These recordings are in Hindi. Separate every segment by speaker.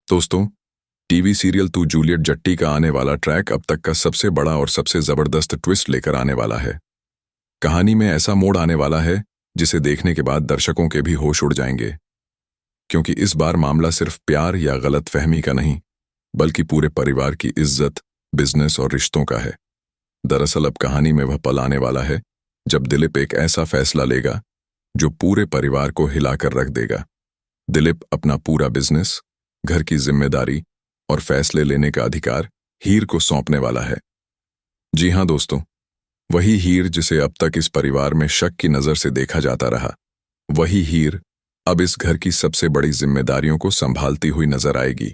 Speaker 1: दोस्तों, टीवी सीरियल तू जूलियट जट्टी का आने वाला ट्रैक अब तक का सबसे बड़ा और सबसे जबरदस्त ट्विस्ट लेकर आने वाला है। कहानी में ऐसा मोड़ आने वाला है जिसे देखने के बाद दर्शकों के भी होश उड़ जाएंगे, क्योंकि इस बार मामला सिर्फ प्यार या गलतफहमी का नहीं, बल्कि पूरे परिवार की इज्जत, बिजनेस और रिश्तों का है। दरअसल अब कहानी में वह पल आने वाला है जब दिलीप एक ऐसा फैसला लेगा जो पूरे परिवार को हिलाकर रख देगा। दिलीप अपना पूरा बिजनेस, घर की जिम्मेदारी और फैसले लेने का अधिकार हीर को सौंपने वाला है। जी हां दोस्तों, वही हीर जिसे अब तक इस परिवार में शक की नजर से देखा जाता रहा, वही हीर अब इस घर की सबसे बड़ी जिम्मेदारियों को संभालती हुई नजर आएगी।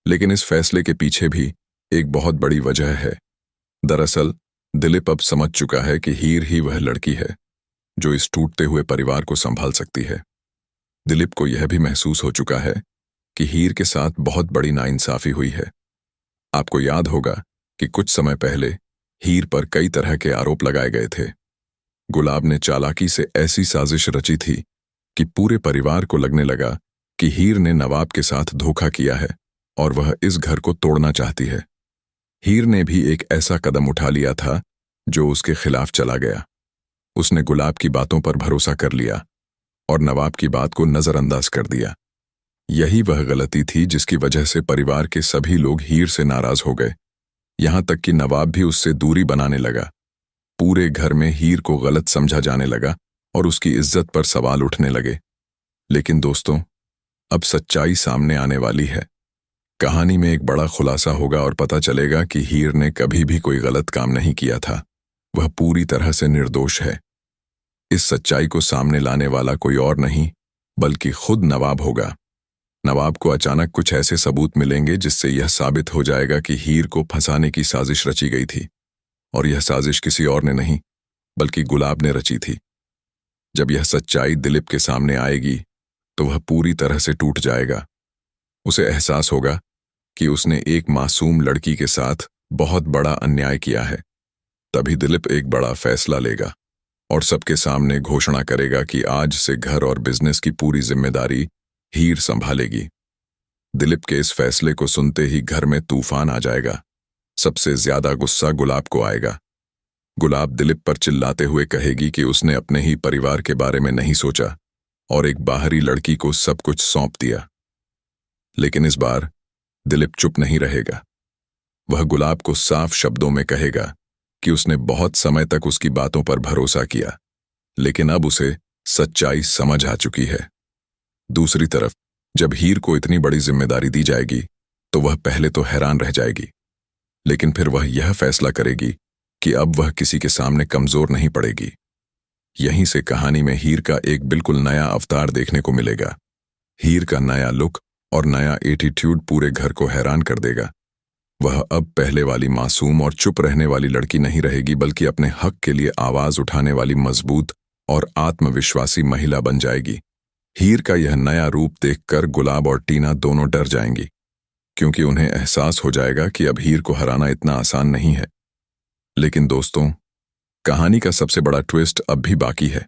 Speaker 1: लेकिन इस फैसले के पीछे भी एक बहुत बड़ी वजह है। दरअसल दिलीप अब समझ चुका है कि हीर ही वह लड़की है जो इस टूटते हुए परिवार को संभाल सकती है। दिलीप को यह भी महसूस हो चुका है कि हीर के साथ बहुत बड़ी नाइंसाफी हुई है। आपको याद होगा कि कुछ समय पहले हीर पर कई तरह के आरोप लगाए गए थे। गुलाब ने चालाकी से ऐसी साजिश रची थी कि पूरे परिवार को लगने लगा कि हीर ने नवाब के साथ धोखा किया है और वह इस घर को तोड़ना चाहती है। हीर ने भी एक ऐसा कदम उठा लिया था जो उसके खिलाफ चला गया। उसने गुलाब की बातों पर भरोसा कर लिया और नवाब की बात को नजरअंदाज कर दिया। यही वह गलती थी जिसकी वजह से परिवार के सभी लोग हीर से नाराज हो गए, यहां तक कि नवाब भी उससे दूरी बनाने लगा। पूरे घर में हीर को गलत समझा जाने लगा और उसकी इज्जत पर सवाल उठने लगे। लेकिन दोस्तों, अब सच्चाई सामने आने वाली है। कहानी में एक बड़ा खुलासा होगा और पता चलेगा कि हीर ने कभी भी कोई गलत काम नहीं किया था। वह पूरी तरह से निर्दोष है। इस सच्चाई को सामने लाने वाला कोई और नहीं बल्कि खुद नवाब होगा। नवाब को अचानक कुछ ऐसे सबूत मिलेंगे जिससे यह साबित हो जाएगा कि हीर को फंसाने की साजिश रची गई थी, और यह साजिश किसी और ने नहीं बल्कि गुलाब ने रची थी। जब यह सच्चाई दिलीप के सामने आएगी तो वह पूरी तरह से टूट जाएगा। उसे एहसास होगा कि उसने एक मासूम लड़की के साथ बहुत बड़ा अन्याय किया है। तभी दिलीप एक बड़ा फैसला लेगा और सबके सामने घोषणा करेगा कि आज से घर और बिजनेस की पूरी जिम्मेदारी हीर संभालेगी। दिलीप के इस फैसले को सुनते ही घर में तूफान आ जाएगा। सबसे ज्यादा गुस्सा गुलाब को आएगा। गुलाब दिलीप पर चिल्लाते हुए कहेगी कि उसने अपने ही परिवार के बारे में नहीं सोचा और एक बाहरी लड़की को सब कुछ सौंप दिया। लेकिन इस बार दिलीप चुप नहीं रहेगा। वह गुलाब को साफ शब्दों में कहेगा कि उसने बहुत समय तक उसकी बातों पर भरोसा किया, लेकिन अब उसे सच्चाई समझ आ चुकी है। दूसरी तरफ जब हीर को इतनी बड़ी जिम्मेदारी दी जाएगी तो वह पहले तो हैरान रह जाएगी, लेकिन फिर वह यह फैसला करेगी कि अब वह किसी के सामने कमजोर नहीं पड़ेगी। यहीं से कहानी में हीर का एक बिल्कुल नया अवतार देखने को मिलेगा। हीर का नया लुक और नया एटीट्यूड पूरे घर को हैरान कर देगा। वह अब पहले वाली मासूम और चुप रहने वाली लड़की नहीं रहेगी, बल्कि अपने हक के लिए आवाज उठाने वाली मजबूत और आत्मविश्वासी महिला बन जाएगी। हीर का यह नया रूप देखकर गुलाब और टीना दोनों डर जाएंगी, क्योंकि उन्हें एहसास हो जाएगा कि अब हीर को हराना इतना आसान नहीं है। लेकिन दोस्तों, कहानी का सबसे बड़ा ट्विस्ट अब भी बाकी है।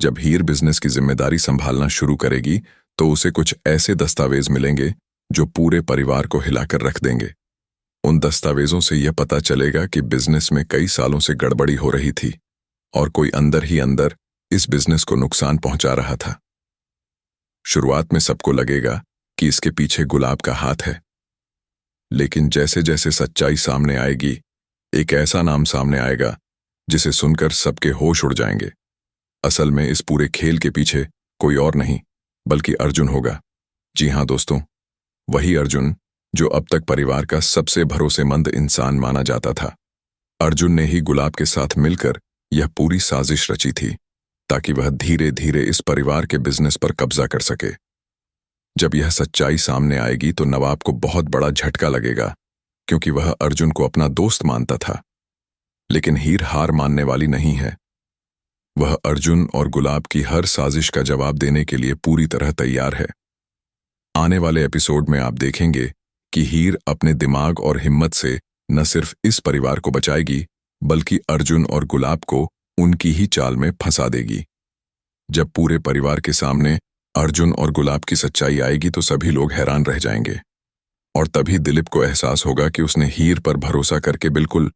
Speaker 1: जब हीर बिजनेस की जिम्मेदारी संभालना शुरू करेगी तो उसे कुछ ऐसे दस्तावेज मिलेंगे जो पूरे परिवार को हिलाकर रख देंगे। उन दस्तावेजों से यह पता चलेगा कि बिजनेस में कई सालों से गड़बड़ी हो रही थी और कोई अंदर ही अंदर इस बिजनेस को नुकसान पहुंचा रहा था। शुरुआत में सबको लगेगा कि इसके पीछे गुलाब का हाथ है, लेकिन जैसे जैसे सच्चाई सामने आएगी, एक ऐसा नाम सामने आएगा जिसे सुनकर सबके होश उड़ जाएंगे। असल में इस पूरे खेल के पीछे कोई और नहीं बल्कि अर्जुन होगा। जी हां दोस्तों, वही अर्जुन जो अब तक परिवार का सबसे भरोसेमंद इंसान माना जाता था। अर्जुन ने ही गुलाब के साथ मिलकर यह पूरी साजिश रची थी ताकि वह धीरे धीरे इस परिवार के बिजनेस पर कब्जा कर सके। जब यह सच्चाई सामने आएगी तो नवाब को बहुत बड़ा झटका लगेगा, क्योंकि वह अर्जुन को अपना दोस्त मानता था। लेकिन हीर हार मानने वाली नहीं है। वह अर्जुन और गुलाब की हर साजिश का जवाब देने के लिए पूरी तरह तैयार है। आने वाले एपिसोड में आप देखेंगे कि हीर अपने दिमाग और हिम्मत से न सिर्फ इस परिवार को बचाएगी बल्कि अर्जुन और गुलाब को उनकी ही चाल में फंसा देगी। जब पूरे परिवार के सामने अर्जुन और गुलाब की सच्चाई आएगी तो सभी लोग हैरान रह जाएंगे। और तभी दिलीप को एहसास होगा कि उसने हीर पर भरोसा करके बिल्कुल